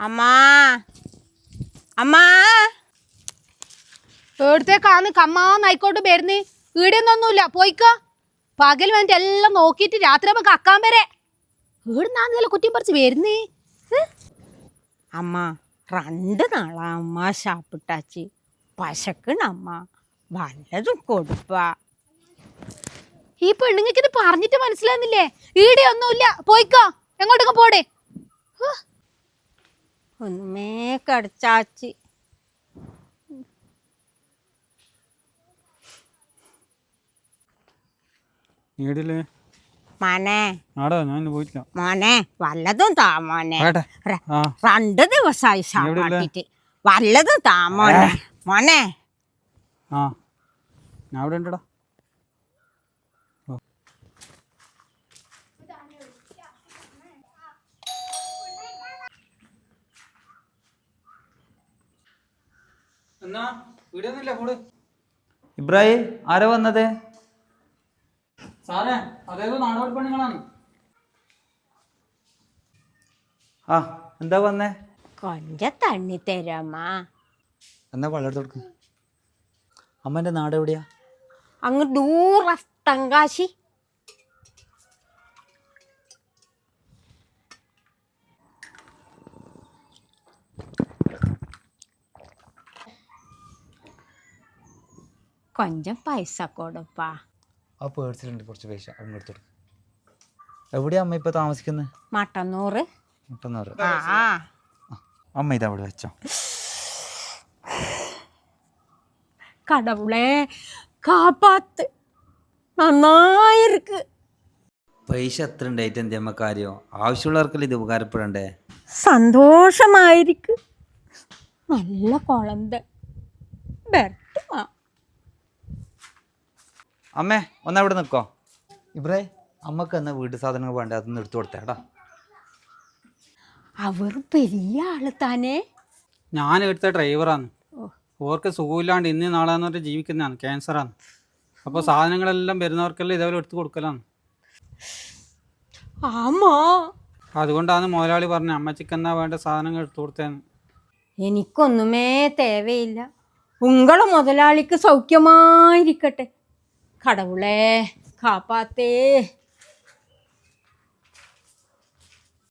അമ്മാ അമ്മാ എടുത്തേക്കാന്ന് കമ്മാന്നായിക്കോട്ട് വരുന്നേ ഈടെയൊന്നൊന്നുമില്ല പോയിക്ക പകൽ വേണ്ടി എല്ലാം നോക്കിയിട്ട് രാത്രി ആകുമ്പോ കക്കാൻ വരെ ഈടുന്നാന്നല്ല കുറ്റിയും പറിച്ച് വരുന്നേ. അമ്മ 2 നാളാ അമ്മ ഷാപ്പിട്ടാച്ച് പശക്കണമ്മ വല്ലതും കൊടുപ്പ. ഈ പെണ്ണുങ്ങൾക്ക് ഇത് പറഞ്ഞിട്ട് മനസ്സിലാകുന്നില്ലേ? ഈടെയൊന്നുമില്ല പോയിക്കോ, എങ്ങോട്ടൊക്കെ പോടേ. ഒന്നുമേ കടിച്ചാച്ച്. മോനെ വല്ലതും താ മോനെ. 2 ദിവസമായി ഷാപ്പാട്ടിട്ട് വല്ലതും താ മോനെ. മോനെ ഇബ്രാഹിം ആരാ വന്നത്? സാറേ അതേതോ നാടോടി പെണ്ണുങ്ങളാണ്. ആ എന്താ വന്നേ? കൊഞ്ച തണ്ണി തരാമ്മ. എന്നാ വെള്ളം കൊടുക്കും. അമ്മന്റെ നാട് എവിടെയാ? അങ്ങ് ദൂര തങ്കാശി. കൊഞ്ചം പൈസ കൊടുപ്പാ. ആ പേഴ്സിലുണ്ട് കുറച്ച് പൈസ, അങ്ങ് എടുത്തു കൊടുക്കും. എവിടെയാ അമ്മ ഇപ്പൊ താമസിക്കുന്നത്? മട്ടന്നൂറ്. മുട്ടന്നൂറ്. ആ അമ്മ ഇതാ അവിടെ വെച്ചോ. கடவுளே காப்பாத்து, നന്നായിരിക്ക്. പൈസ എത്ര ഉണ്ടായിട്ട് എന്തേ അമ്മ കാര്യം? ആവശ്യമുള്ളവർക്കല്ലേ ഇത് ഉപകാരപ്പെടണ്ടേ? സന്തോഷമായിരിക്ക്. നല്ല കുളന്ത ബെർത്തുമാ. അമ്മേ ഒന്നവിടെ നിൽക്കോ. ഇബ്രാഹിം അമ്മക്ക് എന്നാ വീട്ടു സാധനങ്ങൾ വേണ്ടേ, അതൊന്ന് എടുത്തു കൊടുത്തേടാ. അവർ പെരിയ ആള് താനേ. ഞാൻ എടുത്ത ഡ്രൈവറാണ്. ഓർക്ക് സുഖമില്ലാണ്ട് ഇന്ന് നാളെന്ന് പറഞ്ഞിട്ട് ജീവിക്കുന്നതാണ്, ക്യാൻസറാണ്. അപ്പോൾ സാധനങ്ങളെല്ലാം വരുന്നവർക്കെല്ലാം ഇതേപോലെ എടുത്ത് കൊടുക്കലാണ്. ആമാ അതുകൊണ്ടാണ് മുതലാളി പറഞ്ഞത് അമ്മച്ചിക്ക് എന്നാ വേണ്ട സാധനങ്ങൾ എടുത്തു കൊടുത്തേന്ന്. എനിക്കൊന്നുമേ തേവയില്ല. ഉങ്ങളെ മുതലാളിക്ക് സൗഖ്യമായിരിക്കട്ടെ. കടവുളേ കാപ്പാത്തേ.